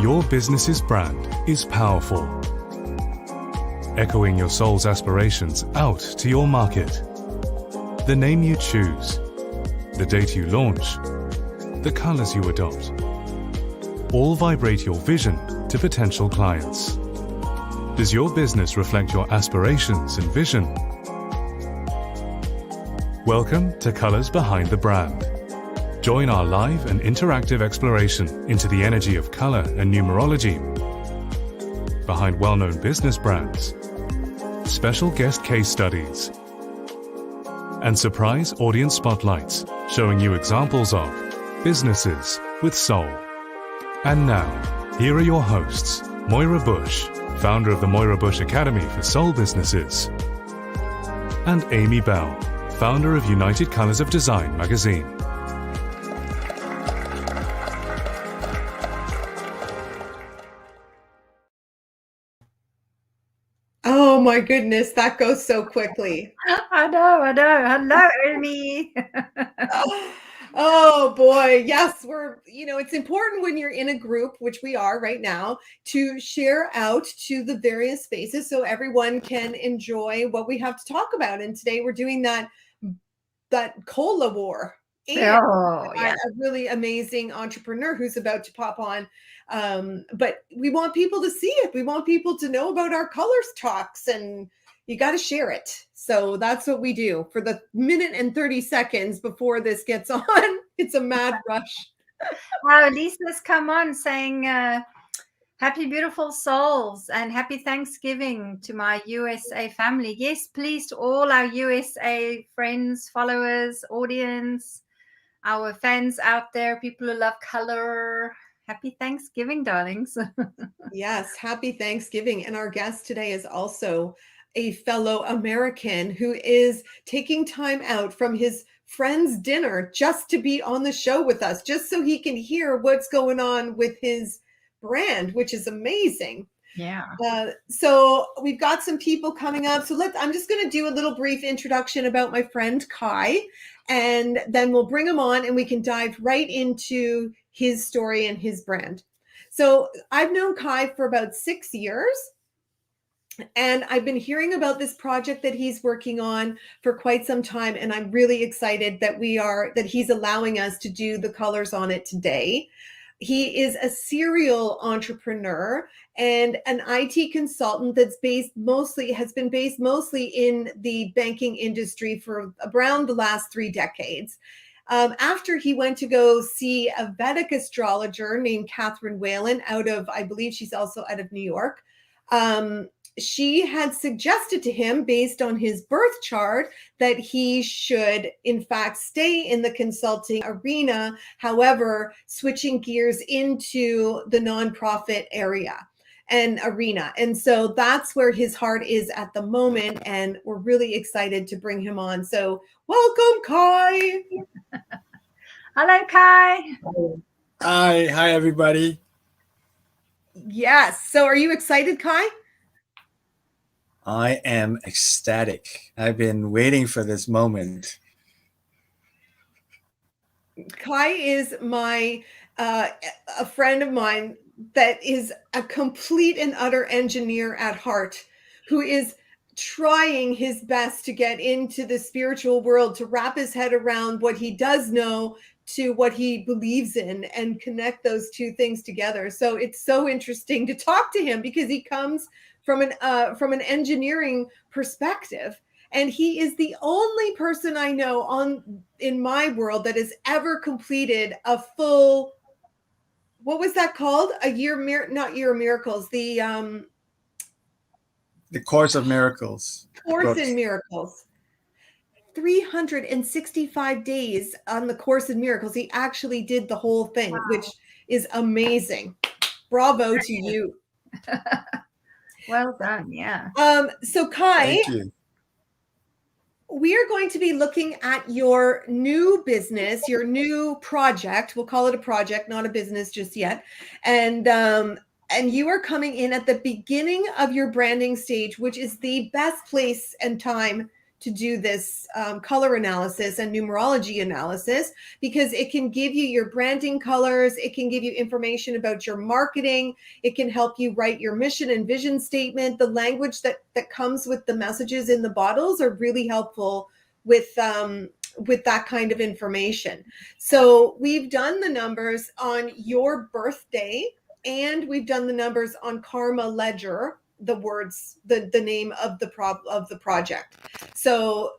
Your business's brand is powerful, echoing your soul's aspirations out to your market. The name you choose, the date you launch, the colors you adopt, all vibrate your vision to potential clients. Does your business reflect your aspirations and vision? Welcome to Colors Behind the Brand. Join our live and interactive exploration into the energy of color and numerology behind well-known business brands, special guest case studies, and surprise audience spotlights showing you examples of businesses with soul. And now, here are your hosts, Moira Bush, founder of the Moira Bush Academy for Soul Businesses, and Amy Bell, founder of United Colors of Design magazine. Oh my goodness, that goes so quickly. I know. Hello, Amy. Oh boy, yes, it's important when you're in a group, which we are right now, to share out to the various spaces so everyone can enjoy what we have to talk about. And today we're doing that cola war. And a really amazing entrepreneur who's about to pop on. But we want people to see it. We want people to know about our colors talks, and you got to share it. So that's what we do for the minute and 30 seconds before this gets on. It's a mad rush. Wow, Lisa's come on saying happy beautiful souls and happy Thanksgiving to my USA family. Yes, please, to all our USA friends, followers, audience, our fans out there, people who love color. Happy Thanksgiving, darlings. Yes, happy Thanksgiving. And our guest today is also a fellow American who is taking time out from his friend's dinner just to be on the show with us, just so he can hear what's going on with his brand, which is amazing. Yeah. So we've got some people coming up. So I'm just going to do a little brief introduction about my friend Kai, and then we'll bring him on and we can dive right into his story and his brand. So I've known Kai for about 6 years, and I've been hearing about this project that he's working on for quite some time. And I'm really excited that he's allowing us to do the colors on it today. He is a serial entrepreneur and an IT consultant has been based mostly in the banking industry for around the last 3 decades. After he went to go see a Vedic astrologer named Catherine Whalen I believe she's also out of New York. She had suggested to him, based on his birth chart, that he should, in fact, stay in the consulting arena, however, switching gears into the nonprofit area and arena. And so that's where his heart is at the moment. And we're really excited to bring him on. So welcome, Kai. Hello, Kai. Hi, everybody. Yes. So are you excited, Kai? I am ecstatic. I've been waiting for this moment. Kai is a friend of mine that is a complete and utter engineer at heart, who is trying his best to get into the spiritual world, to wrap his head around what he does know to what he believes in and connect those two things together. So it's so interesting to talk to him because he comes from an engineering perspective. And he is the only person I know in my world that has ever completed a full, what was that called? Not Year of Miracles, the Course of Miracles. Course in Miracles. 365 days on the Course in Miracles. He actually did the whole thing, wow, which is amazing. Bravo to you. Well done. Yeah. So Kai, thank you. We are going to be looking at your new business, your new project. We'll call it a project, not a business just yet. And you are coming in at the beginning of your branding stage, which is the best place and time to do this color analysis and numerology analysis, because it can give you your branding colors, it can give you information about your marketing, it can help you write your mission and vision statement. The language that comes with the messages in the bottles are really helpful with that kind of information. So we've done the numbers on your birthday, and we've done the numbers on Karma Ledger, the words, the name of the project. So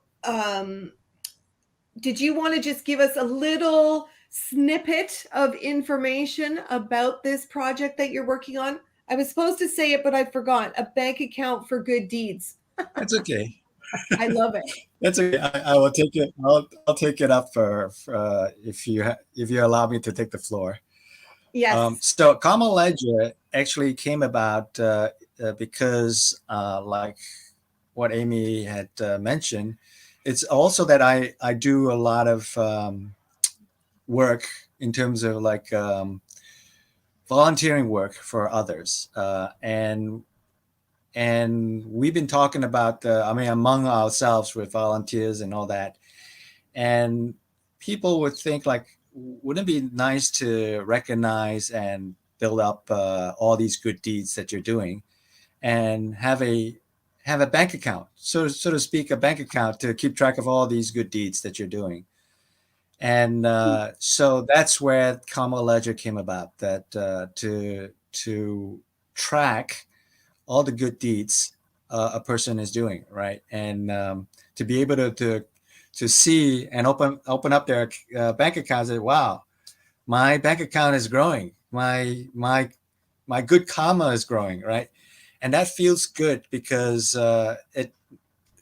did you want to just give us a little snippet of information about this project that you're working on? I was supposed to say it, but I forgot. A bank account for good deeds. That's okay. I love it. That's okay. I will take it. I'll take it up for if you allow me to take the floor. Yes. So Karma Ledger actually came about because, like what Amy had mentioned, it's also that I do a lot of work in terms of like volunteering work for others, and we've been talking about among ourselves with volunteers and all that, and people would think like, wouldn't it be nice to recognize and build up all these good deeds that you're doing, and have a bank account, so to speak, a bank account to keep track of all these good deeds that you're doing. And so that's where Karma Ledger came about, that to track all the good deeds a person is doing, right? And to be able to see and open up their bank accounts, and wow, my bank account is growing, my good karma is growing, right? And that feels good, because it,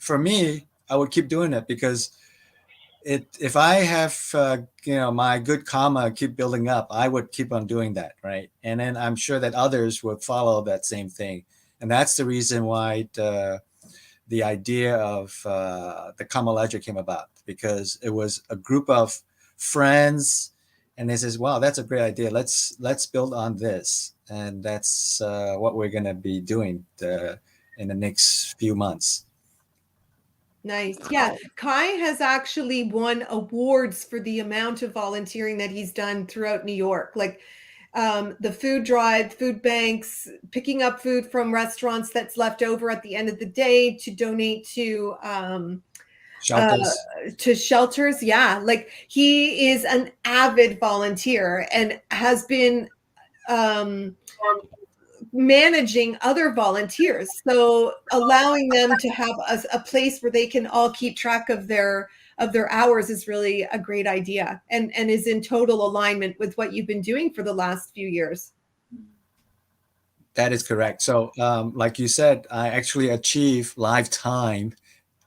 for me, I would keep doing it, because if I have my good karma keep building up, I would keep on doing that, right? And then I'm sure that others would follow that same thing. And that's the reason why the idea of the Karma Ledger came about, because it was a group of friends, and they says, wow, that's a great idea, let's build on this. And that's what we're going to be doing in the next few months. Nice. Yeah. Kai has actually won awards for the amount of volunteering that he's done throughout New York. Like the food drive, food banks, picking up food from restaurants that's left over at the end of the day to donate to shelters. Yeah. Like he is an avid volunteer and has been managing other volunteers, so allowing them to have a place where they can all keep track of their hours is really a great idea, and is in total alignment with what you've been doing for the last few years. That is correct. So like you said, I actually achieved lifetime,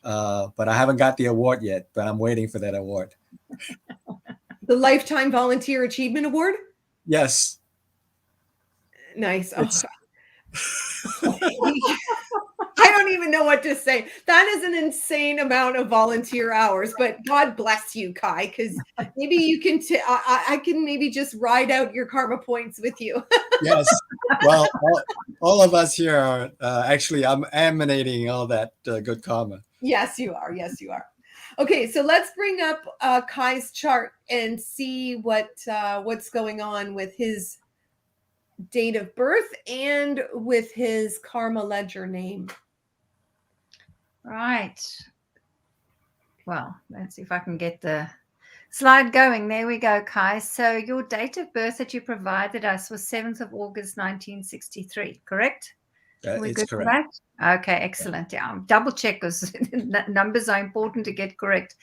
but I haven't got the award yet, but I'm waiting for that award. The Lifetime Volunteer Achievement Award? Yes. Nice. I don't even know what to say. That is an insane amount of volunteer hours, but God bless you, Kai, because maybe you can, I can maybe just ride out your karma points with you. Yes. Well, all of us here are actually, I'm emanating all that good karma. Yes, you are. Yes, you are. Okay, so let's bring up Kai's chart and see what's going on with his date of birth and with his Karma Ledger name. Right. Well, let's see if I can get the slide going. There we go, Kai. So your date of birth that you provided us was 7th of August, 1963, correct? It's correct. Okay, excellent. Yeah, double check, because numbers are important to get correct.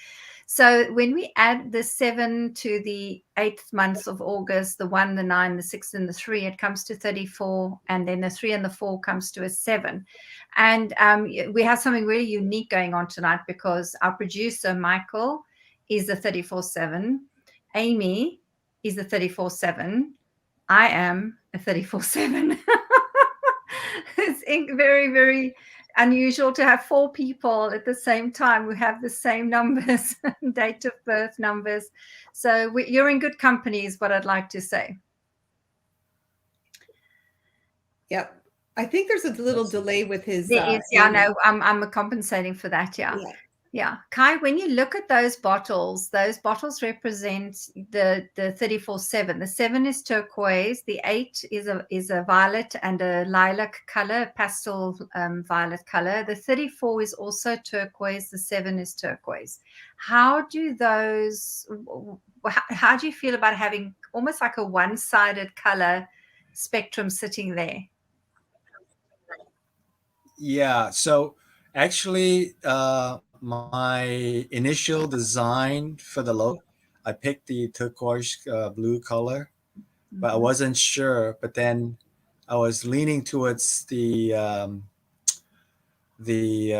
So when we add the 7 to the 8th month of August, the 1, the 9, the 6, and the 3, it comes to 34. And then the 3 and the 4 comes to a 7. And we have something really unique going on tonight, because our producer, Michael, is the 34-7. Amy is the 34-7. I am a 34-7. It's very, very unusual to have 4 people at the same time who have the same numbers, date of birth numbers. So you're in good company is what I'd like to say. Yep. I think there's a little delay with his. There is, yeah, no, I'm compensating for that, yeah. Yeah. Kai, when you look at those bottles represent the 34/7. The 7 is turquoise, the 8 is a violet and a lilac color, pastel violet color. The 34 is also turquoise, the 7 is turquoise. How do you feel about having almost like a one-sided color spectrum sitting there? Yeah. So actually, my initial design for the logo, I picked the turquoise blue color, but I wasn't sure. But then I was leaning towards the um, the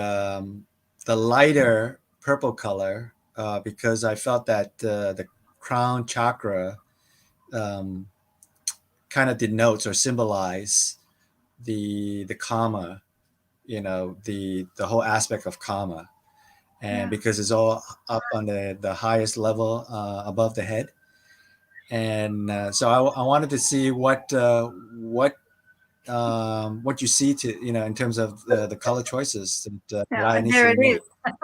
lighter purple color because I felt that the crown chakra um, kind of denotes or symbolize the karma, the whole aspect of karma, and Yeah. because it's all up on the highest level above the head. And so I wanted to see what you see in terms of the color choices that I Yeah, there initially it is. made.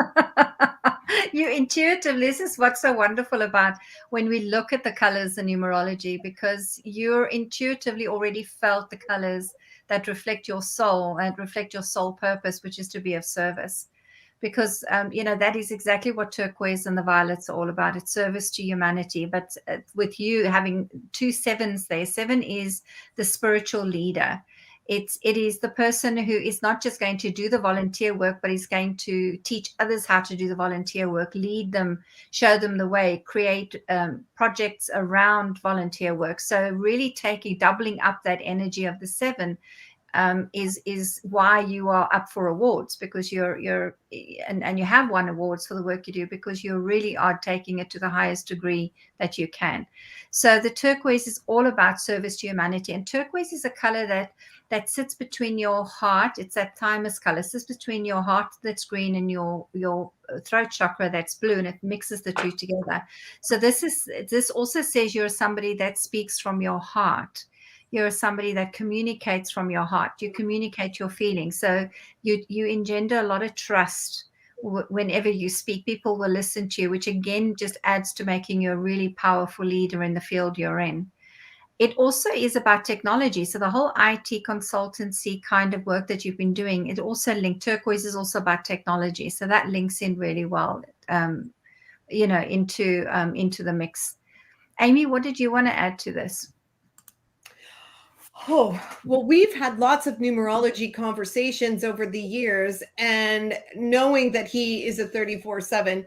You intuitive. This is what's so wonderful about when we look at the colors in numerology, because you're intuitively already felt the colors that reflect your soul and reflect your soul purpose, which is to be of service. Because that is exactly what turquoise and the violets are all about. It's service to humanity. But with you having 2 sevens there, 7 is the spiritual leader. It is the person who is not just going to do the volunteer work, but is going to teach others how to do the volunteer work, lead them, show them the way, create projects around volunteer work. So really doubling up that energy of the 7 is why you are up for awards, because you're and you have won awards for the work you do, because you really are taking it to the highest degree that you can. So the turquoise is all about service to humanity, and turquoise is a color that sits between your heart. It's that thymus color, sits between your heart that's green and your throat chakra that's blue, and it mixes the two together. So this also says you're somebody that speaks from your heart. You're somebody that communicates from your heart. You communicate your feelings. So you engender a lot of trust whenever you speak. People will listen to you, which again just adds to making you a really powerful leader in the field you're in. It also is about technology. So the whole IT consultancy kind of work that you've been doing, it also linked. Turquoise is also about technology. So that links in really well, into the mix. Amy, what did you want to add to this? Oh, well, we've had lots of numerology conversations over the years, and knowing that he is a 34/7,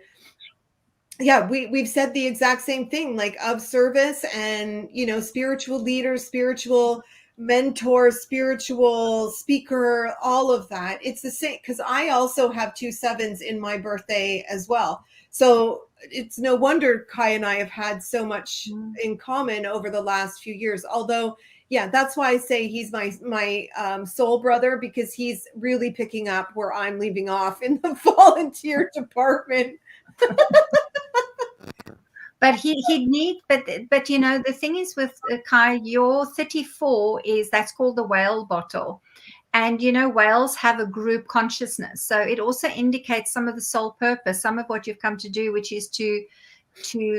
yeah, we've said the exact same thing, like of service and, spiritual leader, spiritual mentor, spiritual speaker, all of that. It's the same, because I also have 2 sevens in my birthday as well. So it's no wonder Kai and I have had so much in common over the last few years. Although, yeah, that's why I say he's my soul brother, because he's really picking up where I'm leaving off in the volunteer department. But he'd need, but the thing is with Kai, your 34 that's called the whale bottle. And, whales have a group consciousness. So it also indicates some of the soul purpose, some of what you've come to do, which is to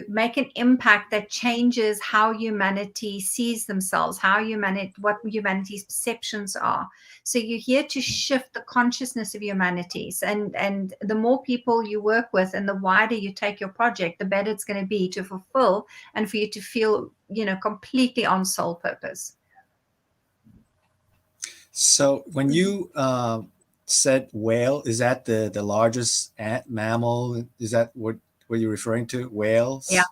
make an impact that changes how humanity sees themselves, what humanity's perceptions are. So you're here to shift the consciousness of humanities. And the more people you work with and the wider you take your project, the better it's going to be to fulfill and for you to feel, completely on soul purpose. So when you said whale, is that the largest mammal? Is that what you're referring to? Whales? Yeah.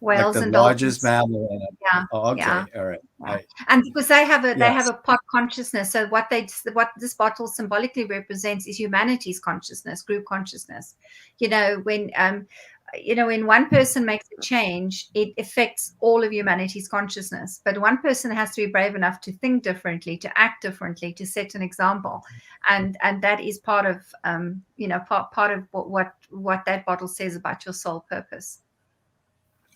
Like Whales the and largest dolphins. mammal? Yeah. Oh, okay. Yeah. All right. Yeah. And because they have Yes. a pod consciousness. So what this bottle symbolically represents is humanity's consciousness, group consciousness. When one person makes a change, it affects all of humanity's consciousness. But one person has to be brave enough to think differently, to act differently, to set an example, and that is part of part of what that bottle says about your soul purpose.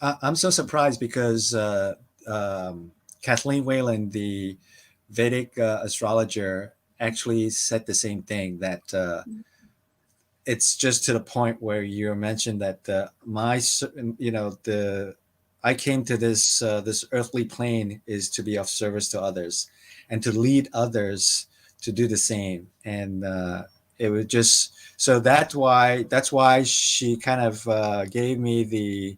I'm so surprised because Kathleen Whalen, the Vedic astrologer, actually said the same thing, that it's just to the point where you mentioned that I came to this earthly plane is to be of service to others and to lead others to do the same. And it was just so that's why she kind of gave me the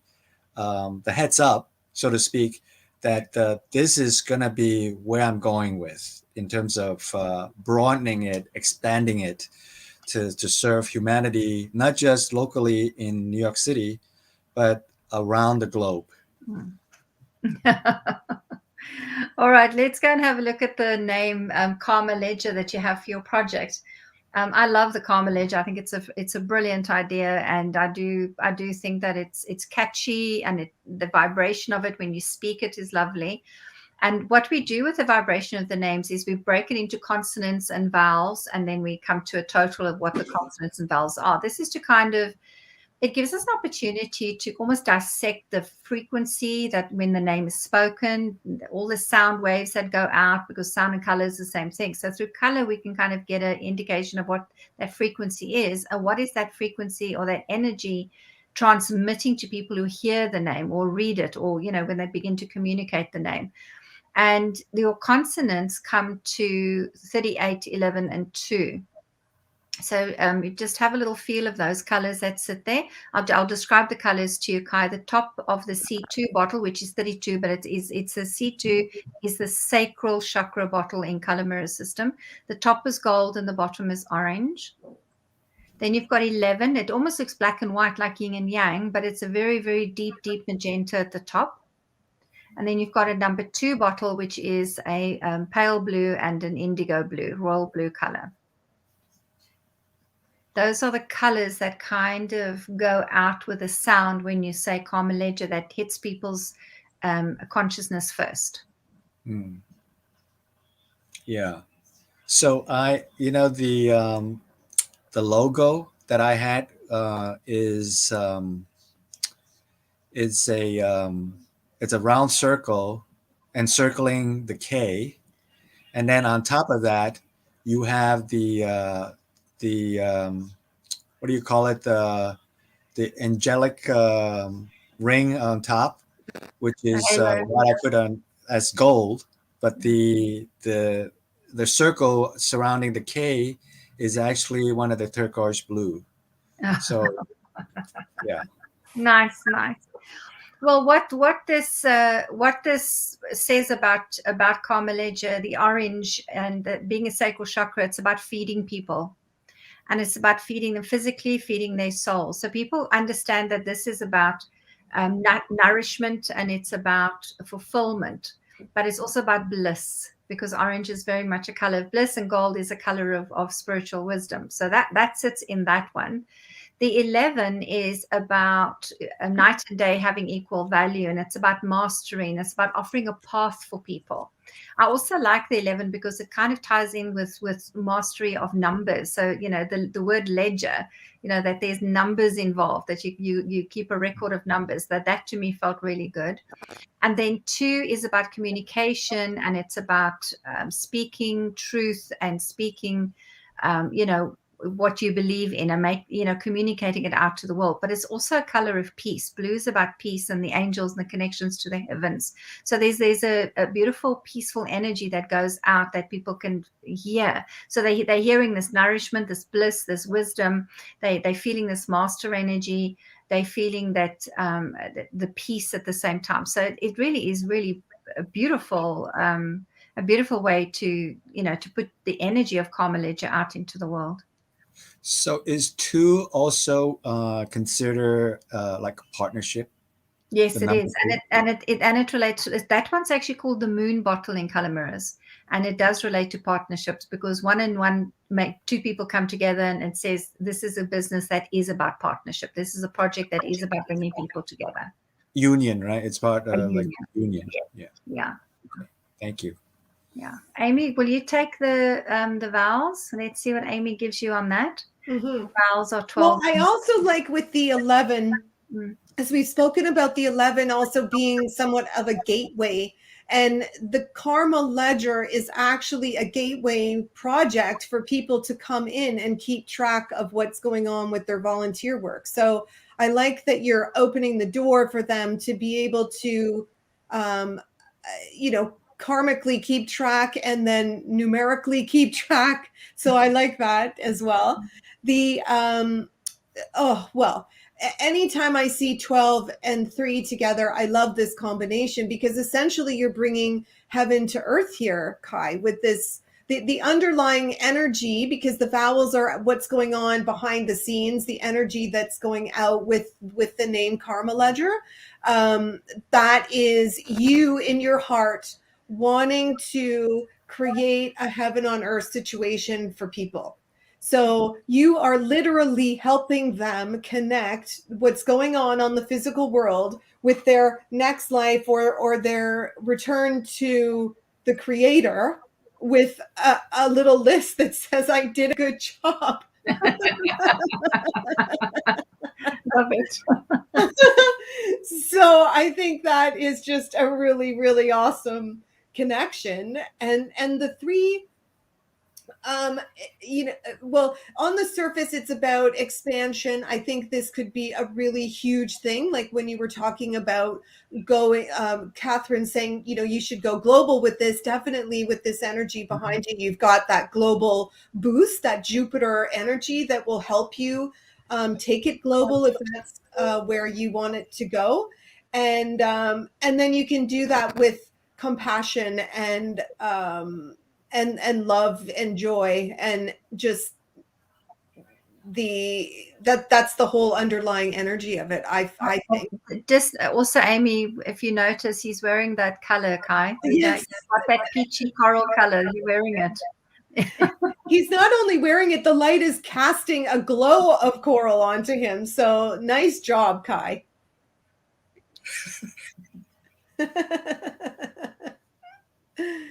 heads up, so to speak, that this is going to be where I'm going with in terms of broadening it, expanding it to serve humanity, not just locally in New York City, but around the globe. All right, let's go and have a look at the name Karma Ledger that you have for your project. I love the Karma Ledger. I think it's a brilliant idea, and I do think that it's catchy, and the vibration of it when you speak it is lovely. And what we do with the vibration of the names is we break it into consonants and vowels, and then we come to a total of what the consonants and vowels are. This is to kind of, it gives us an opportunity to almost dissect the frequency that when the name is spoken, all the sound waves that go out, because sound and color is the same thing. So through color, we can kind of get an indication of what that frequency is, and what is that frequency or that energy transmitting to people who hear the name or read it, or, when they begin to communicate the name. And your consonants come to 38, 11, and 2. So you just have a little feel of those colors that sit there. I'll describe the colors to you, Kai. The top of the C2 bottle, which is 32, but it's a C2 is the sacral chakra bottle in color mirror system. The top is gold and the bottom is orange. Then you've got 11. It almost looks black and white like yin and yang, but it's a very, very deep, deep magenta at the top. And then you've got a number 2 bottle, which is a pale blue and an indigo blue, royal blue color. Those are the colors that kind of go out with a sound when you say Karma Ledger, that hits people's consciousness first. Yeah. So the logo that I had is it's a round circle encircling the K, and then on top of that you have the what do you call it, the angelic ring on top, which is what I put on as gold, but the circle surrounding the K is actually one of the turquoise blue. So yeah. Nice. Well, what this says about Karma Ledger, the orange, and being a sacral chakra, it's about feeding people, and it's about feeding them physically, feeding their soul. So people understand that this is about nourishment, and it's about fulfillment, but it's also about bliss, because orange is very much a color of bliss, and gold is a color of spiritual wisdom. So that sits in that one. The 11 is about night and day having equal value, and it's about mastering. It's about offering a path for people. I also like the 11 because it kind of ties in with mastery of numbers. So, the word ledger, that there's numbers involved, that you keep a record of numbers. That to me felt really good. And then 2 is about communication, and it's about speaking truth and speaking, what you believe in, and communicating it out to the world. But it's also a color of peace. Blue is about peace and the angels and the connections to the heavens. So there's a beautiful, peaceful energy that goes out that people can hear. So they're hearing this nourishment, this bliss, this wisdom. They're feeling this master energy. They're feeling that the peace at the same time. So it really is a beautiful way to put the energy of Karma Ledger out into the world. So is 2 also consider like a partnership? Yes, it is, and it relates. That one's actually called the moon bottle in color mirrors, and it does relate to partnerships, because one and one make 2 people come together, and it says this is a business that is about partnership. This is a project that is about bringing people together. Union, right? It's part of like union. Yeah. Okay. Thank you. Yeah, Amy, will you take the vowels? Let's see what Amy gives you on that. Mm-hmm. Vowels are 12. Well, I also like with the 11, as we've spoken about the 11 also being somewhat of a gateway, and the karma ledger is actually a gateway project for people to come in and keep track of what's going on with their volunteer work. So I like that you're opening the door for them to be able to, karmically keep track and then numerically keep track. So I like that as well. The, anytime I see 12 and 3 together, I love this combination, because essentially you're bringing heaven to earth here, Kai, with this, the underlying energy, because the vowels are what's going on behind the scenes, the energy that's going out with the name Karma Ledger. That is you in your heart wanting to create a heaven on earth situation for people. So you are literally helping them connect what's going on the physical world with their next life, or their return to the creator, with a little list that says, I did a good job. Love it. So I think that is just a really, really awesome connection. And the 3, well, on the surface, it's about expansion. I think this could be a really huge thing. Like when you were talking about going, Catherine saying, you should go global with this. Definitely with this energy behind you, you've got that global boost, that Jupiter energy that will help you take it global if that's where you want it to go. And then you can do that with compassion and love and joy, and just that's the whole underlying energy of it. I think. Just also, Amy, if you notice, he's wearing that color, Kai. Yes. That peachy coral color. You're wearing it. He's not only wearing it, the light is casting a glow of coral onto him. So nice job, Kai.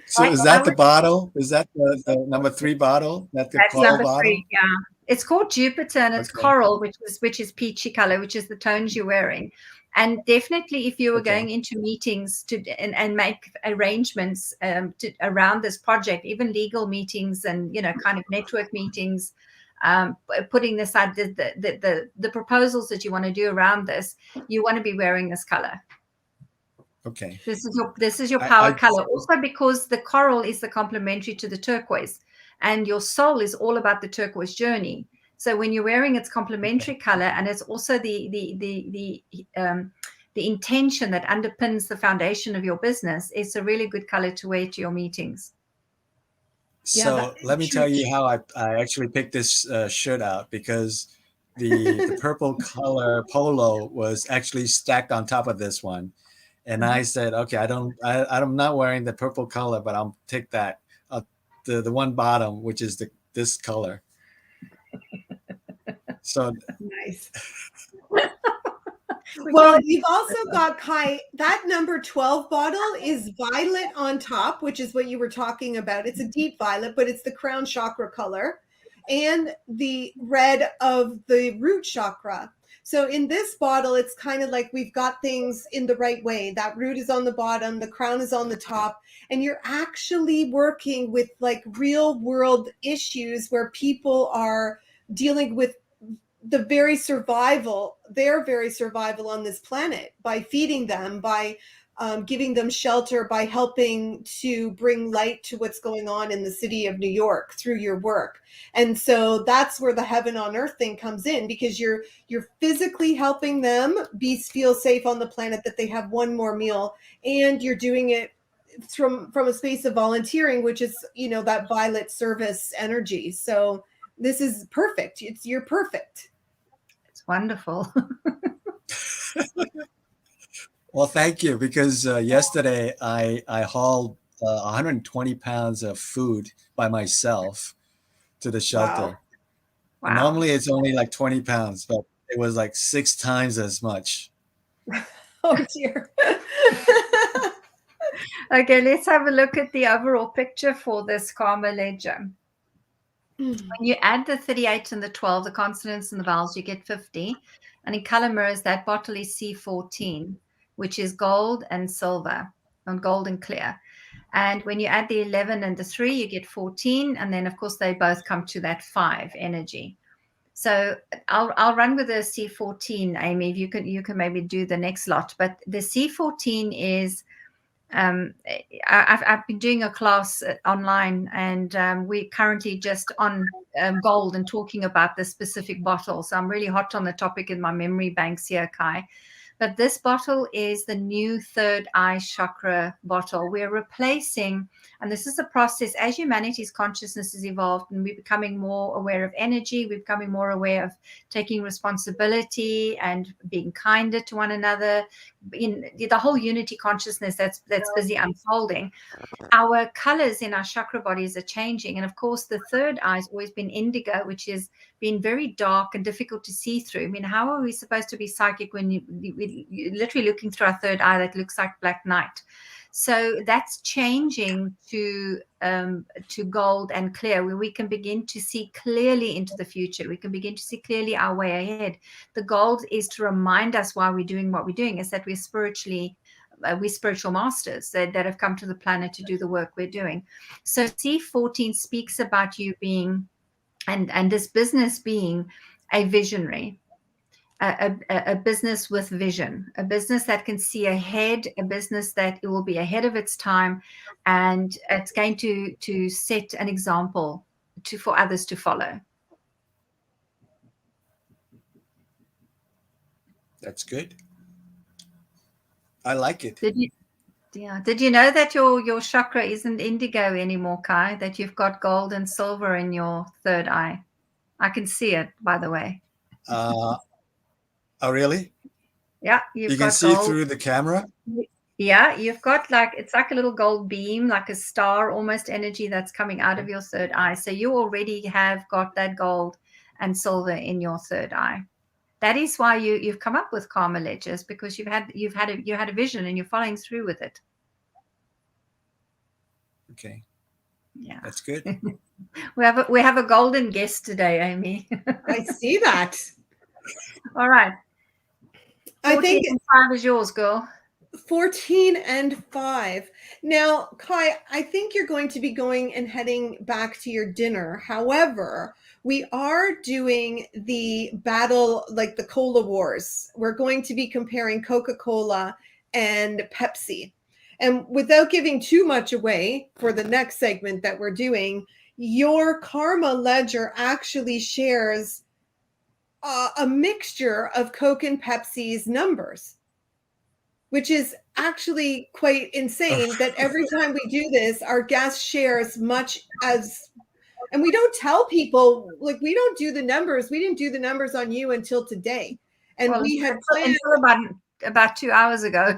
So is that the bottle? Is that the number 3 bottle? That's number bottle? 3, yeah. It's called Jupiter, and it's coral, which is peachy color, which is the tones you're wearing. And definitely, if you were going into meetings and make arrangements around this project, even legal meetings and kind of network meetings, putting aside the proposals that you want to do around this, you want to be wearing this color. Okay. This is your power color. Also, because the coral is the complementary to the turquoise, and your soul is all about the turquoise journey. So when you're wearing its complementary color, and it's also the intention that underpins the foundation of your business, it's a really good color to wear to your meetings. So let me tell you how I actually picked this shirt out, because the purple color polo was actually stacked on top of this one. And I said, okay, I'm not wearing the purple color, but I'll take that, the one bottom, which is this color. So nice. Well, you've also got, Kai, that number 12 bottle is violet on top, which is what you were talking about. It's a deep violet, but it's the crown chakra color, and the red of the root chakra. So in this bottle, it's kind of like we've got things in the right way. That root is on the bottom, the crown is on the top, and you're actually working with like real world issues where people are dealing with their very survival on this planet, by feeding them, by giving them shelter, by helping to bring light to what's going on in the city of New York through your work. And so that's where the heaven on earth thing comes in, because you're physically helping them feel safe on the planet, that they have one more meal, and you're doing it from a space of volunteering, which is that violet service energy. So this is perfect. You're perfect. It's wonderful. Well, thank you, because yesterday I hauled 120 pounds of food by myself to the shelter. Wow. Normally it's only like 20 pounds, but it was like 6 times as much. Oh dear. Okay, let's have a look at the overall picture for this karma ledger. Mm. When you add the 38 and the 12, the consonants and the vowels, you get 50. And in color mirrors, that bottle is C14, which is gold and silver, and gold and clear. And when you add the 11 and the 3, you get 14. And then, of course, they both come to that 5 energy. So I'll run with the C14, Amy. If you can maybe do the next lot. But the C14 is I've been doing a class online, and we're currently just on gold and talking about this specific bottle. So I'm really hot on the topic in my memory banks here, Kai. But this bottle is the new third eye chakra bottle. We're replacing, and this is a process as humanity's consciousness has evolved and we're becoming more aware of energy, we're becoming more aware of taking responsibility and being kinder to one another, in the whole unity consciousness that's busy unfolding. Our colors in our chakra bodies are changing. And of course, the third eye has always been indigo, which has been very dark and difficult to see through. I mean, how are we supposed to be psychic when you're literally looking through our third eye that looks like black night? So that's changing to gold and clear, where we can begin to see clearly into the future. We can begin to see clearly our way ahead. The gold is to remind us why we're doing what we're doing, is that we're spiritual masters that have come to the planet to do the work we're doing. So C14 speaks about you being, and this business being a visionary, a business with vision, a business that can see ahead, a business that it will be ahead of its time, and it's going to set an example for others to follow. That's good. I like it. Did you know that your chakra isn't indigo anymore, Kai? That you've got gold and silver in your third eye? I can see it, by the way. Oh, really? Yeah, You can see it through the camera? Yeah, you've got it's like a little gold beam, like a star almost energy that's coming out of your third eye. So you already have got that gold and silver in your third eye. That is why you've come up with karma ledgers, because you had a vision and you're following through with it. Okay. Yeah, that's good. we have a golden guest today, Amy. I see that. All right. I think 5 is yours, girl. 14 and 5. Now, Kai, I think you're going to be going and heading back to your dinner. However, we are doing the battle, like the Cola Wars. We're going to be comparing Coca-Cola and Pepsi. And without giving too much away for the next segment that we're doing, your karma ledger actually shares a mixture of Coke and Pepsi's numbers, which is actually quite insane that every time we do this, our guest shares much as, and we don't tell people, like, we don't do the numbers. We didn't do the numbers on you until today. And we had planned about 2 hours ago.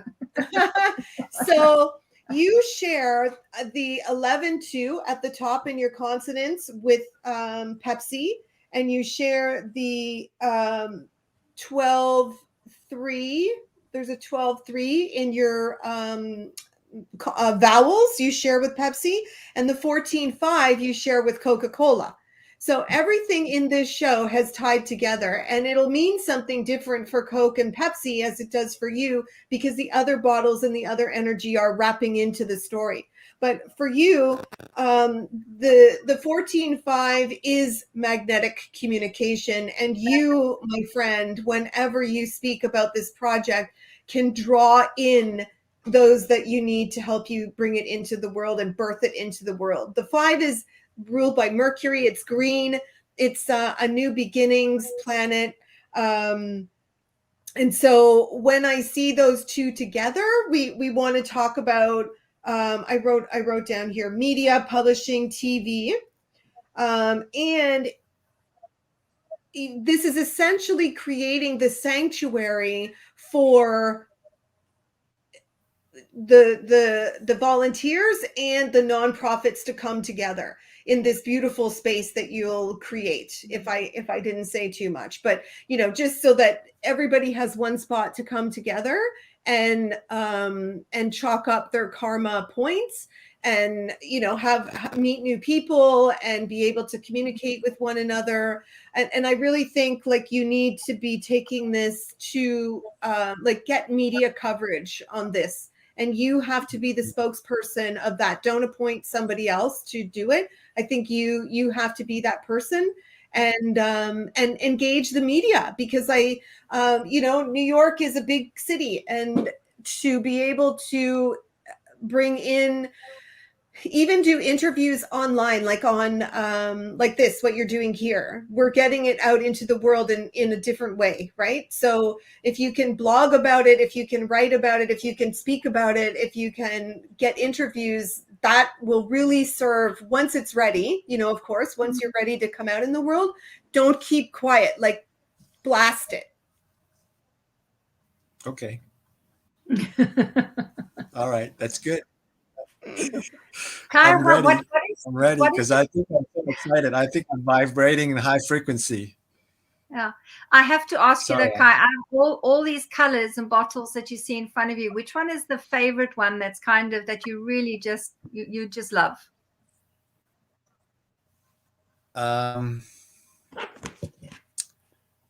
So you share the 11-2 at the top in your consonants with Pepsi, and you share the 12-3. There's a 12-3 in your vowels you share with Pepsi, and the 14-5 you share with Coca-Cola. So everything in this show has tied together, and it'll mean something different for Coke and Pepsi as it does for you, because the other bottles and the other energy are wrapping into the story. But for you, the 14-5 is magnetic communication, and you, my friend, whenever you speak about this project, can draw in those that you need to help you bring it into the world and birth it into the world. The 5 is ruled by Mercury. It's green. It's a new beginnings planet. And so when I see those two together, we want to talk about, I wrote down here, media, publishing, TV. And this is essentially creating the sanctuary for the volunteers and the nonprofits to come together in this beautiful space that you'll create, if I didn't say too much, but just so that everybody has one spot to come together and chalk up their karma points and meet new people and be able to communicate with one another. And I really think like you need to be taking this to like get media coverage on this, and you have to be the spokesperson of that. Don't appoint somebody else to do it. I think you have to be that person, and engage the media, because New York is a big city, and to be able to bring in, even do interviews online, like on like this, what you're doing here, we're getting it out into the world in a different way, right? So if you can blog about it, if you can write about it, if you can speak about it, if you can get interviews, that will really serve once it's ready, of course, once you're ready to come out in the world. Don't keep quiet, like blast it. Okay. All right, that's good. Kai, I'm ready. I'm ready because I think I'm so excited. I think I'm vibrating in high frequency. Yeah, I have to ask you Sorry. though, Kai, out of all these colors and bottles that you see in front of you, which one is the favorite one that's kind of that you really just you just love?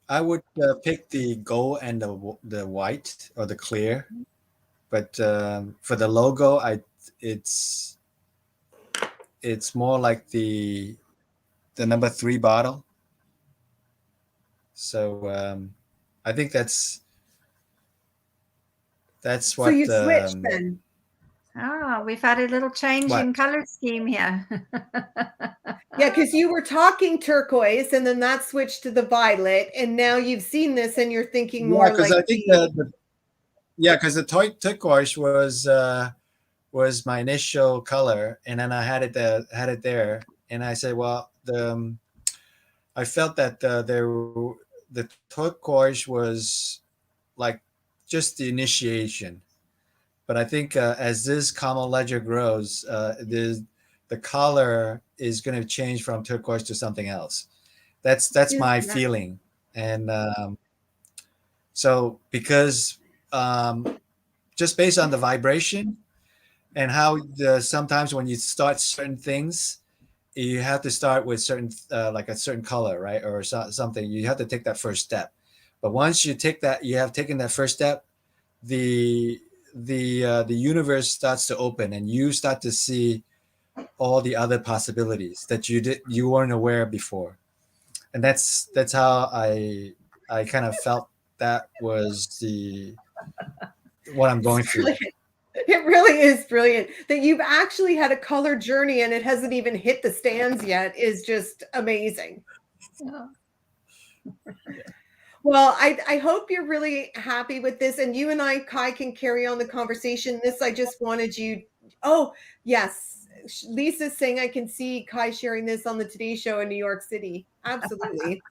I would pick the gold and the white or the clear, but for the logo, it's more like the number 3 bottle. So I think that's what. So you switched then. Oh, we've had a little change in color scheme here. Yeah, because you were talking turquoise, and then that switched to the violet, and now you've seen this, and you're thinking more like. I think because the turquoise was my initial color, and then I had it there, and I said, well, I felt that the turquoise was like just the initiation. But I think as this common ledger grows, the color is going to change from turquoise to something else. That's my feeling. And so because just based on the vibration and how sometimes when you start certain things, you have to start with certain like a certain color, right? Or something. You have to take that first step. But once you have taken that first step, the universe starts to open, and you start to see all the other possibilities that you weren't aware of before. And that's how I kind of felt that was what I'm going through. It really is brilliant that you've actually had a color journey and it hasn't even hit the stands yet. Is just amazing. Yeah. Well, I hope you're really happy with this, and you and I, Kai, can carry on the conversation. I just wanted you. Oh, yes. Lisa's saying I can see Kai sharing this on the Today Show in New York City. Absolutely.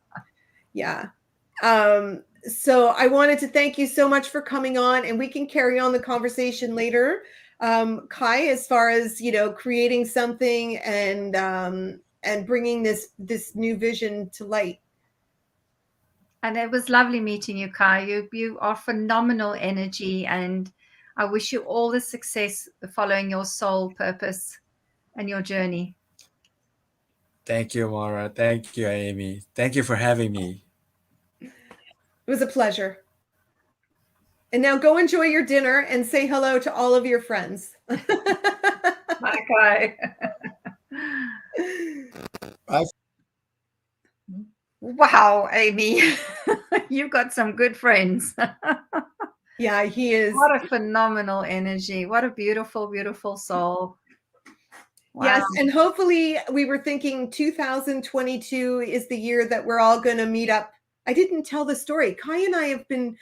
Yeah. So I wanted to thank you so much for coming on, and we can carry on the conversation later. Kai, as far as, creating something and bringing this new vision to light. And it was lovely meeting you, Kai. You are phenomenal energy, and I wish you all the success following your soul purpose and your journey. Thank you, Moira. Thank you, Amy. Thank you for having me. It was a pleasure. And now go enjoy your dinner and say hello to all of your friends. Bye, Kai. Bye. Wow, Amy, you've got some good friends. Yeah, he is. What a phenomenal energy. What a beautiful, beautiful soul. Wow. Yes, and hopefully we were thinking 2022 is the year that we're all going to meet up. I didn't tell the story. Kai and I have been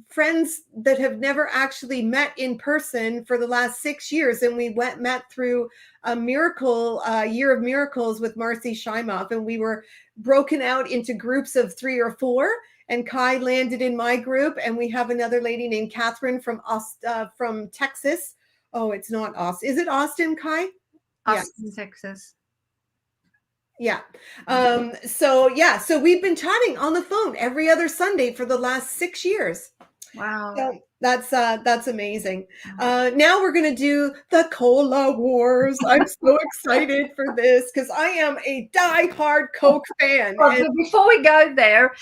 friends that have never actually met in person for the last 6 years, and we met through a miracle year of miracles with Marcy Shimoff, and we were broken out into groups of 3 or 4, and Kai landed in my group, and we have another lady named Catherine from Texas. Oh, it's not Austin. Is it Austin, Kai? Austin, yes. Texas. Yeah. So we've been chatting on the phone every other Sunday for the last 6 years. Wow. So that's amazing. Now we're going to do the Cola Wars. I'm so excited for this because I am a die-hard Coke fan. Well, And but before we go there,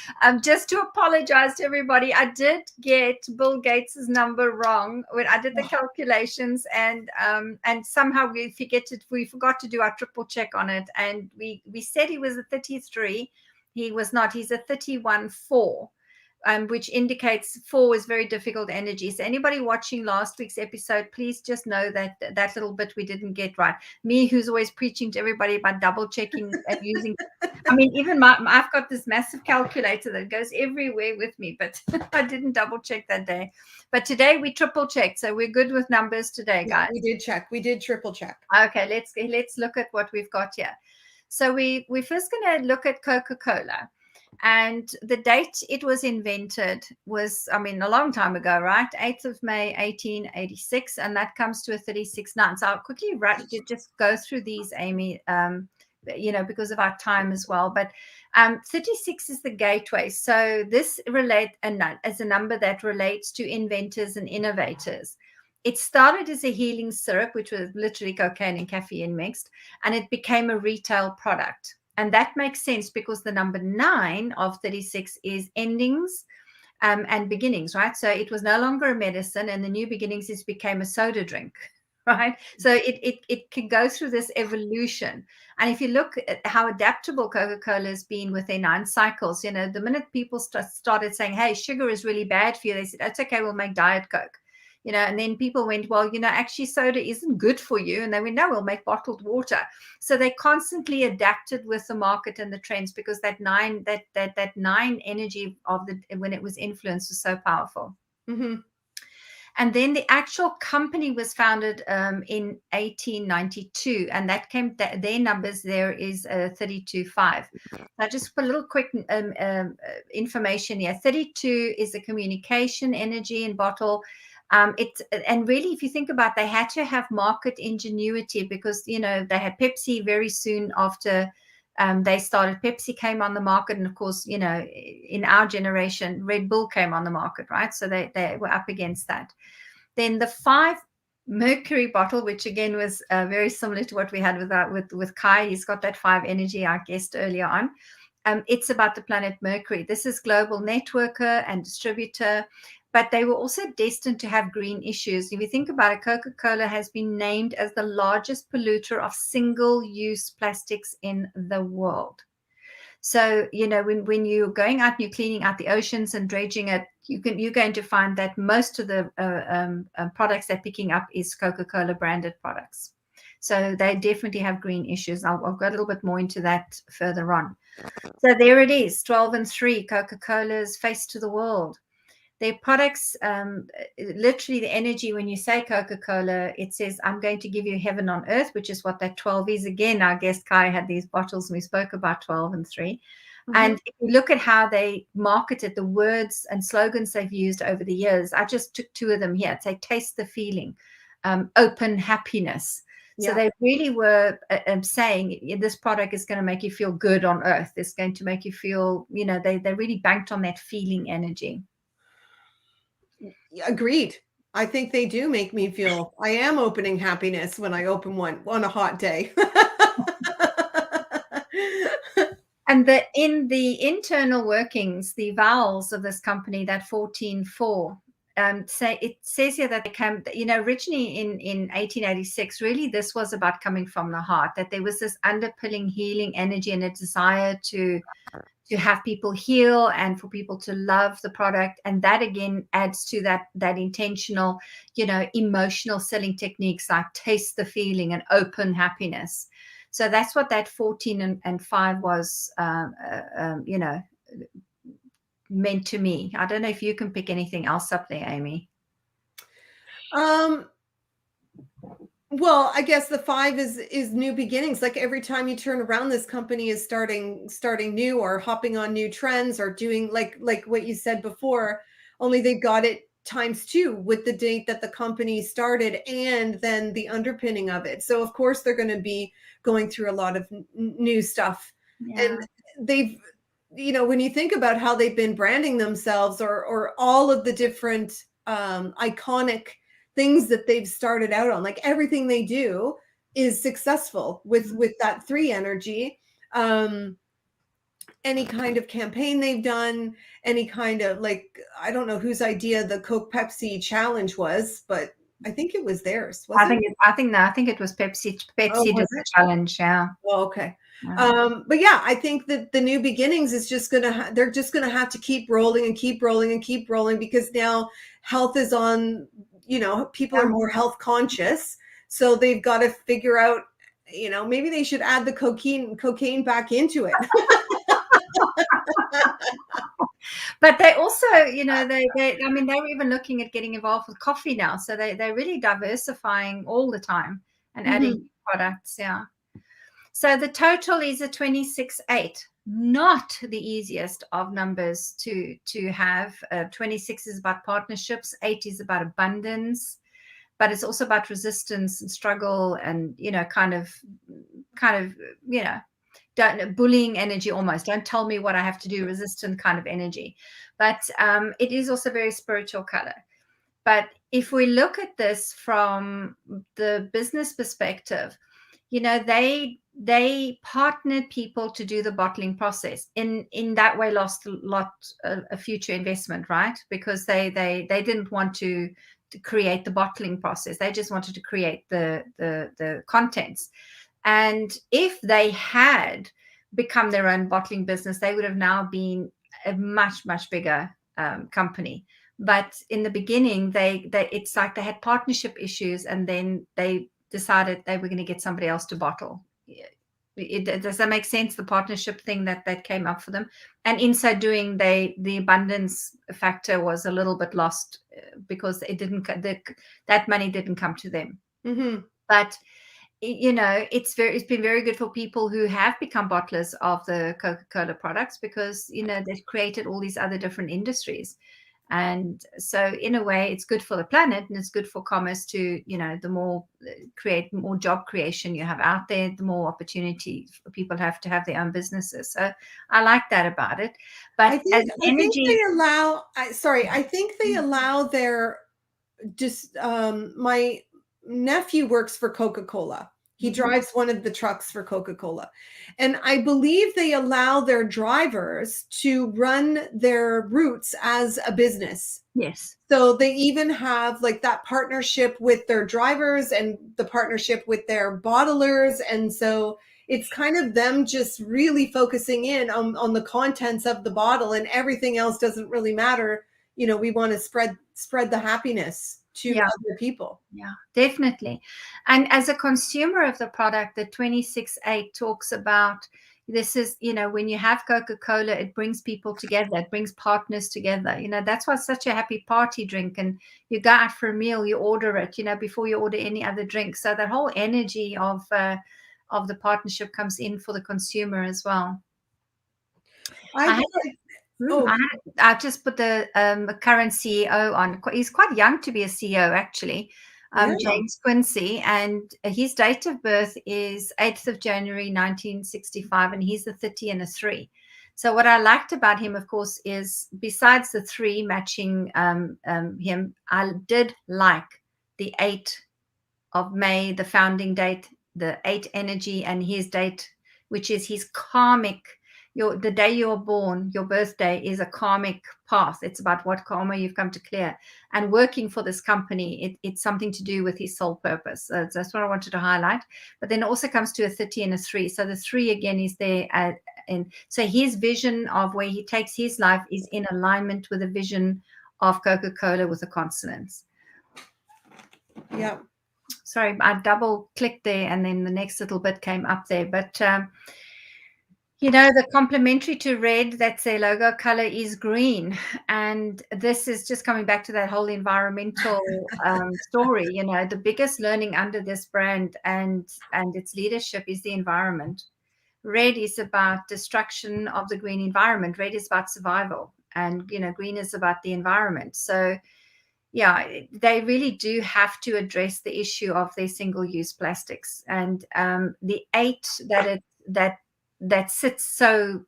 just to apologize to everybody, I did get Bill Gates's number wrong when I did the calculations, and somehow we forgot to do our triple check on it, and we said he was a 33. He was not. He's a 31.4. Which indicates 4 is very difficult energy. So anybody watching last week's episode, please just know that that little bit we didn't get right. Me, who's always preaching to everybody about double checking and using, I mean, even I've got this massive calculator that goes everywhere with me, but I didn't double check that day. But today we triple checked, so we're good with numbers today, guys. we did check. We did triple check. Okay, let's look at what we've got here. So we're first going to look at Coca-Cola. And the date it was invented was, I mean, a long time ago, right? 8th of May, 1886. And that comes to a 36.9. So I'll quickly just go through these, Amy, because of our time as well. But 36 is the gateway. So this as a number that relates to inventors and innovators. It started as a healing syrup, which was literally cocaine and caffeine mixed, and it became a retail product. And that makes sense because the number 9 of 36 is endings and beginnings, right? So it was no longer a medicine, and the new beginnings became a soda drink, right? So it can go through this evolution. And if you look at how adaptable Coca-Cola has been with their 9 cycles, the minute people started saying, hey, sugar is really bad for you, they said, it's okay, we'll make Diet Coke. And then people went, well, actually soda isn't good for you. And they went, no, we'll make bottled water. So they constantly adapted with the market and the trends because that 9 energy of when it was influenced was so powerful. Mm-hmm. And then the actual company was founded in 1892, and that their numbers there is 32.5. I just put a little quick information here. 32 is a communication energy in bottle. And really, if you think about it, they had to have market ingenuity because, they had Pepsi very soon after they started. Pepsi came on the market. And of course, in our generation, Red Bull came on the market, right? So they were up against that. Then the 5 mercury bottle, which again was very similar to what we had with Kai. He's got that 5 energy, our guest earlier on. It's about the planet Mercury. This is global networker and distributor. But they were also destined to have green issues. If you think about it, Coca-Cola has been named as the largest polluter of single-use plastics in the world. So, when you're going out and you're cleaning out the oceans and dredging it, you're going to find that most of the products they're picking up is Coca-Cola branded products. So they definitely have green issues. I'll go a little bit more into that further on. So there it is, 12.3, Coca-Cola's face to the world. Their products, literally the energy, when you say Coca-Cola, it says, I'm going to give you heaven on earth, which is what that 12 is. Again, our guest Kai had these bottles, and we spoke about 12.3. Mm-hmm. And if you look at how they marketed the words and slogans they've used over the years, I just took 2 of them here. It's like, taste the feeling, open happiness. So they really were saying this product is going to make you feel good on earth. It's going to make you feel, they really banked on that feeling energy. Agreed. I think they do make me feel I am opening happiness when I open one on a hot day. And in the internal workings, the vowels of this company, that 14.4, it says here that they came, originally in 1886, really this was about coming from the heart, that there was this underpinning healing energy and a desire to have people heal and for people to love the product. And that again adds to that intentional, emotional selling techniques like taste the feeling and open happiness. So that's what that 14 and 5 was, meant to me. I don't know if you can pick anything else up there, Amy. Well, I guess the 5 is new beginnings. Like every time you turn around, this company is starting new or hopping on new trends or doing like what you said before, only they've got it times 2 with the date that the company started and then the underpinning of it. So of course they're going to be going through a lot of new stuff. Yeah. And they've, when you think about how they've been branding themselves, or all of the different iconic things that they've started out on, like everything they do is successful with that 3 energy. Any kind of campaign they've done, any kind of, like, I don't know whose idea the Coke Pepsi challenge was, but I think it was theirs. Was I think it was Pepsi. Pepsi did the challenge. Yeah. Oh, okay. Yeah. But yeah, I think that the New Beginnings is just they're just gonna have to keep rolling and keep rolling and keep rolling, because now health is on, people are more health conscious. So they've got to figure out, maybe they should add the cocaine back into it. But they also, I mean, they were even looking at getting involved with coffee now. So they're really diversifying all the time and adding products. Yeah. So the total is a 26.8, not the easiest of numbers to have. 26 is about partnerships, 8 is about abundance, but it's also about resistance and struggle and, kind of, bullying energy almost. Don't tell me what I have to do, resistant kind of energy. But it is also very spiritual color. But if we look at this from the business perspective, they partnered people to do the bottling process. In that way, lost a future investment, right? Because they didn't want to create the bottling process. They just wanted to create the contents. And if they had become their own bottling business, they would have now been a much, much bigger company. But in the beginning, it's like they had partnership issues, and then they decided they were going to get somebody else to bottle. Does that make sense? The partnership thing that came up for them, and in so doing, the abundance factor was a little bit lost because it didn't. That money didn't come to them. Mm-hmm. But it's been very good for people who have become bottlers of the Coca-Cola products, because they've created all these other different industries. And so in a way, it's good for the planet, and it's good for commerce to, the more job creation you have out there, the more opportunity for people have to have their own businesses. So I like that about it. But I think they allow, I think they allow their, my nephew works for Coca-Cola. He drives one of the trucks for Coca-Cola. And I believe they allow their drivers to run their routes as a business. Yes. So they even have like that partnership with their drivers and the partnership with their bottlers. And so it's kind of them just really focusing in on the contents of the bottle, and everything else doesn't really matter. We want to spread the happiness to other people. Yeah, definitely. And as a consumer of the product, the 26.8 talks about, this is, when you have Coca-Cola, it brings people together, it brings partners together. That's why it's such a happy party drink. And you go out for a meal, you order it, before you order any other drink. So that whole energy of the partnership comes in for the consumer as well. I just put the current CEO on. He's quite young to be a CEO, actually. James Quincy, and his date of birth is 8th of January 1965, and he's a 30 and a 3. So what I liked about him, of course, is besides the 3 matching him, I did like the 8 of May, the founding date, the 8 energy, and his date, which is his karmic. The day you're born, your birthday, is a karmic path. It's about what karma you've come to clear. And working for this company, it's something to do with his soul purpose. That's what I wanted to highlight. But then it also comes to a 30 and a 3. So the 3 again is there. And so his vision of where he takes his life is in alignment with the vision of Coca-Cola with the consonants. Yeah. Sorry, I double clicked there, and then the next little bit came up there. But the complementary to red, that's their logo color, is green. And this is just coming back to that whole environmental story. The biggest learning under this brand and its leadership is the environment. Red is about destruction of the green environment. Red is about survival. And, green is about the environment. So, yeah, they really do have to address the issue of their single-use plastics. And the 8 that that sits so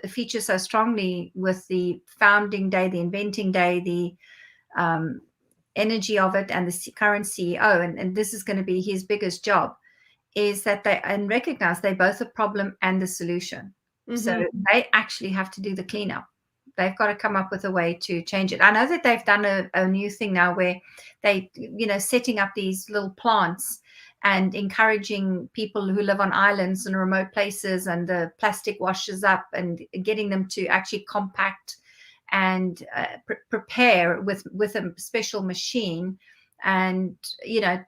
features so strongly with the founding day, the inventing day, the energy of it, and the current CEO, and this is going to be his biggest job, is that they and recognize they're both a problem and the solution. So they actually have to do the cleanup. They've got to come up with a way to change it. I know that they've done a new thing now where they, setting up these little plants and encouraging people who live on islands and remote places, and the plastic washes up, and getting them to actually compact and prepare with a special machine, and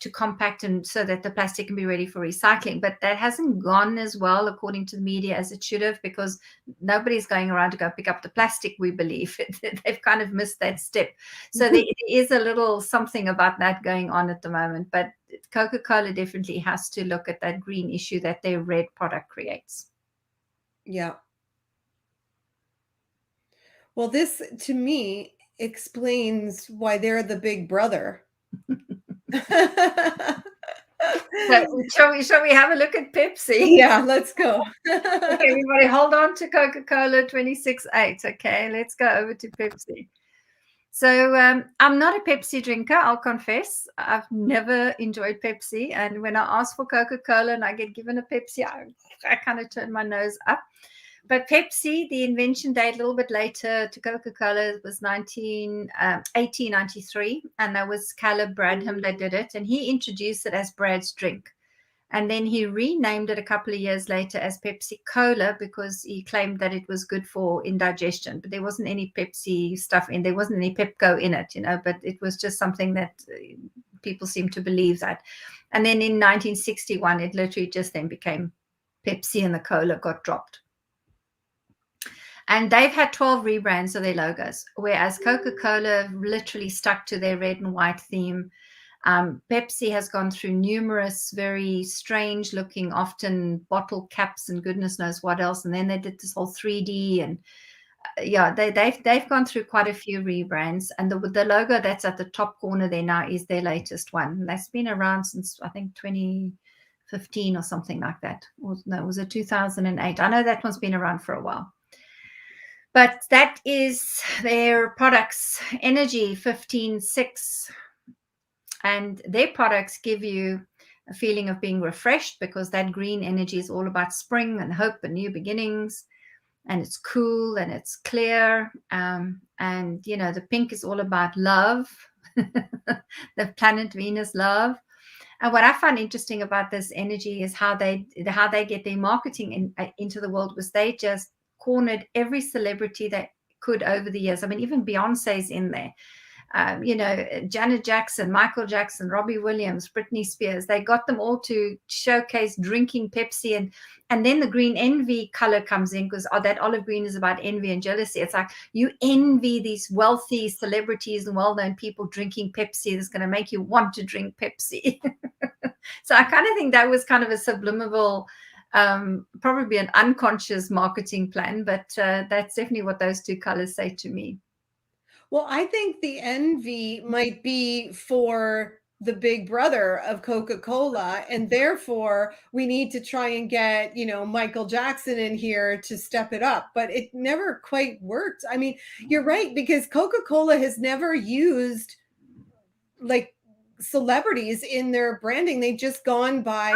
to compact, and so that the plastic can be ready for recycling. But that hasn't gone as well, according to the media, as it should have, because nobody's going around to go pick up the plastic, we believe. They've kind of missed that step. So there is a little something about that going on at the moment. But Coca-Cola definitely has to look at that green issue that their red product creates. Yeah. Well, this to me explains why they're the big brother. So shall we have a look at Pepsi? Yeah, let's go. Okay, everybody hold on to Coca-Cola 26.8. Okay, let's go over to Pepsi. So I'm not a Pepsi drinker, I'll confess. I've never enjoyed Pepsi. And when I ask for Coca-Cola and I get given a Pepsi, I kind of turn my nose up. But Pepsi, the invention date a little bit later to Coca-Cola was 1893. And that was Caleb Bradham that did it. And he introduced it as Brad's drink. And then he renamed it a couple of years later as Pepsi Cola, because he claimed that it was good for indigestion. But there wasn't any Pepsi stuff in, there wasn't any Pepco in it, but it was just something that people seem to believe that. And then in 1961, it literally just then became Pepsi, and the cola got dropped. And they've had 12 rebrands of their logos, whereas Coca-Cola literally stuck to their red and white theme. Pepsi has gone through numerous very strange looking, often bottle caps and goodness knows what else. And then they did this whole 3D, and they've gone through quite a few rebrands. And the logo that's at the top corner there now is their latest one. That's been around since, I think, 2015 or something like that. No, was it 2008? I know that one's been around for a while. But that is their products, Energy 15.6. And their products give you a feeling of being refreshed, because that green energy is all about spring and hope and new beginnings. And it's cool and it's clear. And, the pink is all about love, the planet Venus love. And what I find interesting about this energy is how they get their marketing into the world, was they just cornered every celebrity that could over the years. I mean, even Beyonce's in there. Janet Jackson, Michael Jackson, Robbie Williams, Britney Spears, they got them all to showcase drinking Pepsi, and then the green envy color comes in, because that olive green is about envy and jealousy. It's like you envy these wealthy celebrities and well-known people drinking Pepsi. That's going to make you want to drink Pepsi. So I kind of think that was kind of a subliminal, probably an unconscious marketing plan, but that's definitely what those two colors say to me. Well, I think the envy might be for the big brother of Coca-Cola, and therefore we need to try and get, Michael Jackson in here to step it up. But it never quite worked. I mean, you're right, because Coca-Cola has never used like celebrities in their branding. They've just gone by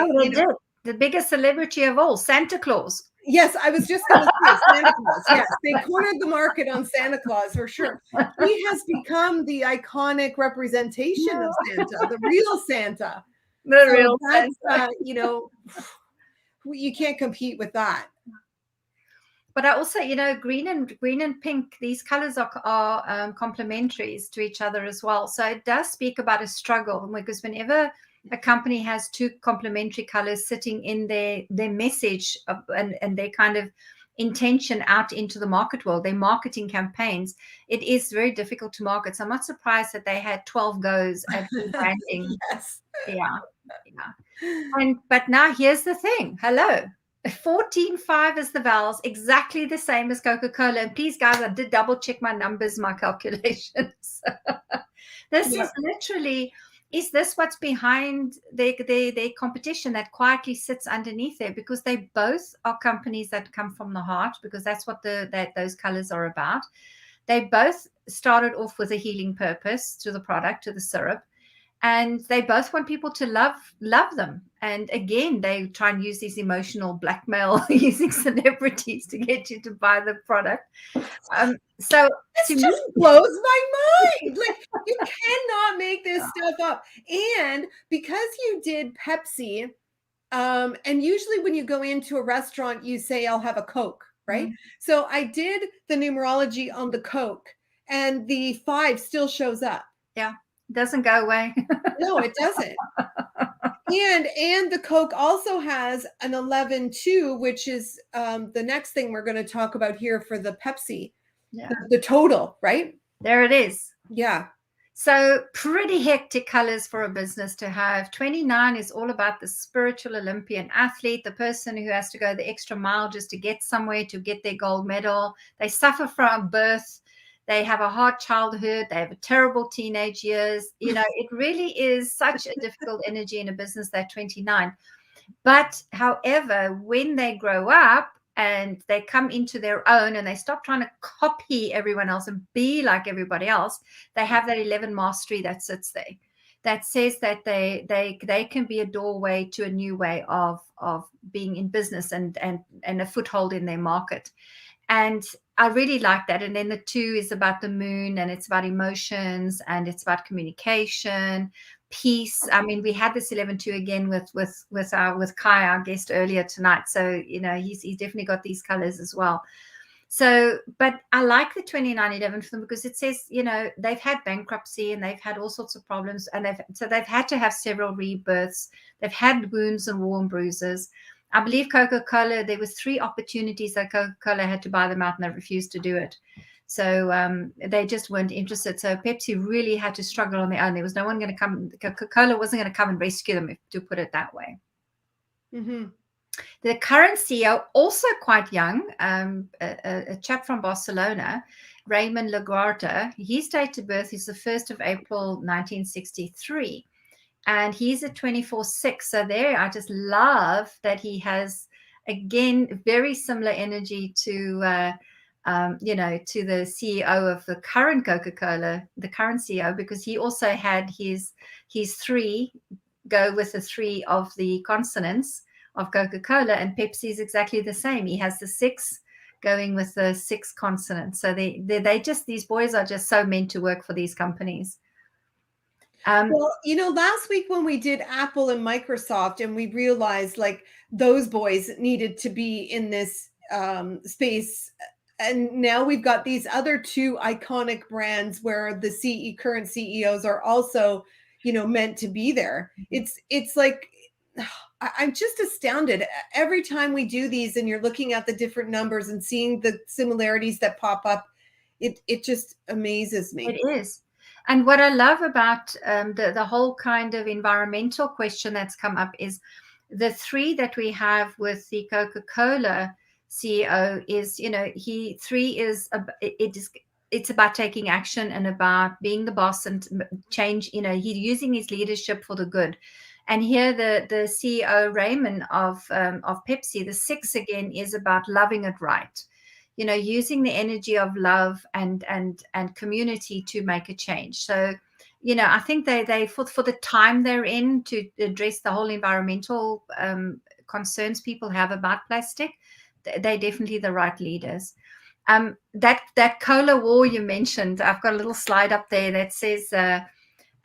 the biggest celebrity of all, Santa Claus. Yes, I was just going to say Santa Claus. Yes, they cornered the market on Santa Claus for sure. He has become the iconic representation of Santa, the real Santa. Real Santa. You can't compete with that. But I also, green and pink, these colors are complementaries to each other as well. So it does speak about a struggle, because whenever a company has two complementary colors sitting in their message and their kind of intention out into the market world, their marketing campaigns, it is very difficult to market. So I'm not surprised that they had 12 goes at branding. Yes. Yeah. But now here's the thing. Hello. 14.5 is the vowels, exactly the same as Coca-Cola. And please, guys, I did double check my numbers, my calculations. This is literally is this what's behind their competition that quietly sits underneath there? Because they both are companies that come from the heart, because that's what those colors are about. They both started off with a healing purpose to the product, to the syrup, and they both want people to love them. And again, they try and use these emotional blackmail using celebrities to get you to buy the product. So this just blows my mind. Like, you cannot make this stuff up. And because you did Pepsi, and usually when you go into a restaurant, you say, I'll have a Coke, right? Mm-hmm. So I did the numerology on the Coke, and the 5 still shows up. Yeah, it doesn't go away. No, it doesn't. And the Coke also has an 11 too, which is the next thing we're going to talk about here for the Pepsi. Yeah. The total, right? There it is. Yeah. So pretty hectic colors for a business to have. 29 is all about the spiritual Olympian athlete, the person who has to go the extra mile just to get somewhere, to get their gold medal. They suffer from birth. They have a hard childhood. They have a terrible teenage years. You know, it really is such a difficult energy in a business, that 29. But however, when they grow up and they come into their own and they stop trying to copy everyone else and be like everybody else, they have that 11 mastery that sits there, that says that they can be a doorway to a new way of being in business and a foothold in their market. And I really like that. And then the 2 is about the moon, and it's about emotions, and it's about communication, peace. I mean, we had this 11-2 again with Kai, our guest, earlier tonight. So, you know, he's definitely got these colors as well. So, but I like the 29-11 for them because it says, you know, they've had bankruptcy and they've had all sorts of problems, and they've had to have several rebirths. They've had wounds and war and bruises. I believe Coca-Cola, there was 3 opportunities that Coca-Cola had to buy them out, and they refused to do it. So they just weren't interested. So Pepsi really had to struggle on their own. There was no one going to come. Coca-Cola wasn't going to come and rescue them, to put it that way. Mm-hmm. The current CEO, also quite young, a chap from Barcelona, Raymond Laguarta. His date of birth is the 1st of April, 1963. And he's a 24/6. So there, I just love that he has, again, very similar energy to, you know, to the CEO of the current Coca-Cola, the current CEO, because he also had his 3 go with the 3 of the consonants of Coca-Cola, and Pepsi is exactly the same. He has the 6 going with the 6 consonants. So they just, these boys are just so meant to work for these companies. Well, you know, last week when we did Apple and Microsoft, and we realized like those boys needed to be in this space, and now we've got these other 2 iconic brands where the current CEOs are also, you know, meant to be there. It's like, I'm just astounded every time we do these, and you're looking at the different numbers and seeing the similarities that pop up. It just amazes me. It is. And what I love about the whole kind of environmental question that's come up is the 3 that we have with the Coca-Cola CEO is, you know, 3 is, it's about taking action and about being the boss and change. You know, he's using his leadership for the good. And here the CEO Raymond of Pepsi, the 6 again, is about loving it right. You know, using the energy of love and community to make a change. So, you know, I think they for the time they're in, to address the whole environmental concerns people have about plastic, they're definitely the right leaders. That cola war you mentioned, I've got a little slide up there that says in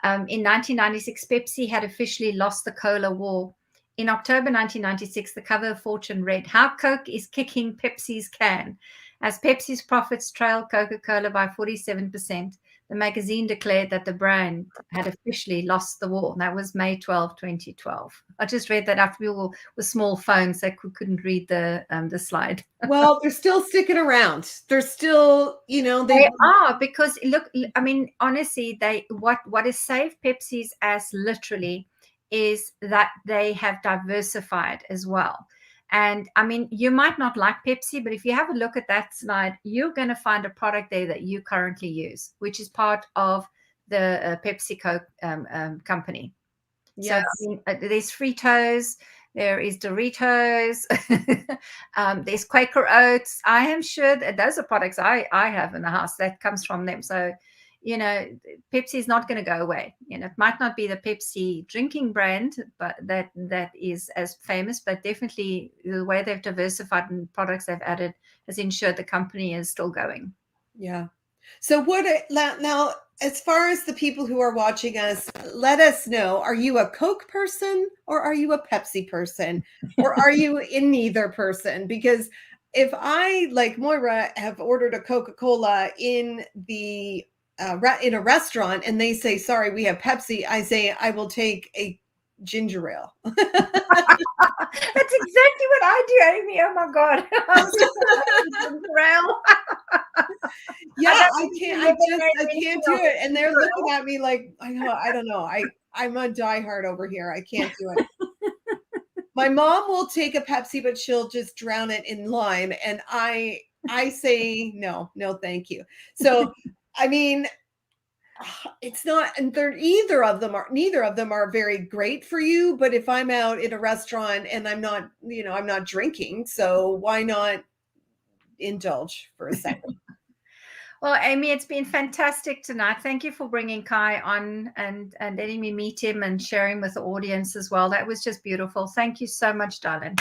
1996, Pepsi had officially lost the cola war. In October 1996, the cover of Fortune read, "How Coke is kicking Pepsi's can." As Pepsi's profits trailed Coca-Cola by 47%, the magazine declared that the brand had officially lost the war. And that was May 12, 2012. I just read that after people with small phones, they couldn't read the slide. Well, they're still sticking around. They're still, you know, they are, because look, I mean, honestly, what has saved Pepsi's ass literally is that they have diversified as well. And I mean, you might not like Pepsi, but if you have a look at that slide, you're going to find a product there that you currently use, which is part of the PepsiCo company. Yes. So I mean, there's Fritos, there is Doritos, there's Quaker Oats. I am sure that those are products I have in the house that comes from them. So, you know, Pepsi is not going to go away. You know, it might not be the Pepsi drinking brand, but that is as famous, but definitely the way they've diversified and products they've added has ensured the company is still going. Yeah. So now, as far as the people who are watching us, let us know, are you a Coke person or are you a Pepsi person? Or are you in neither person? Because if I, like Moira, have ordered a Coca-Cola in in a restaurant and they say, sorry, we have Pepsi, I say, I will take a ginger ale. That's exactly what I do, Amy. Oh my God. Yeah, I can't do it. And they're looking at me like, I don't know. I'm a diehard over here. I can't do it. My mom will take a Pepsi, but she'll just drown it in lime. And I say, no, thank you. So, I mean, it's not, and neither of them are very great for you. But if I'm out in a restaurant and I'm not, I'm not drinking, so why not indulge for a second? Well, Amy, it's been fantastic tonight. Thank you for bringing Kai on and letting me meet him and sharing with the audience as well. That was just beautiful. Thank you so much, darling.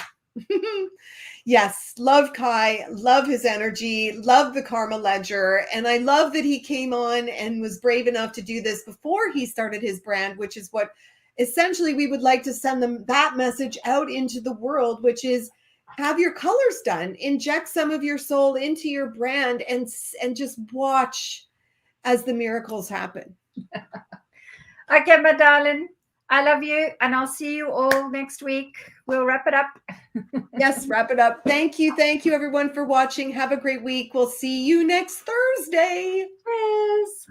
Yes, love Kai, love his energy, love the Karma Ledger. And I love that he came on and was brave enough to do this before he started his brand, which is what essentially we would like to send them that message out into the world, which is have your colors done, inject some of your soul into your brand and just watch as the miracles happen. Okay, my darling. I love you, and I'll see you all next week. We'll wrap it up. Yes, wrap it up. Thank you, everyone, for watching. Have a great week. We'll see you next Thursday. Yes.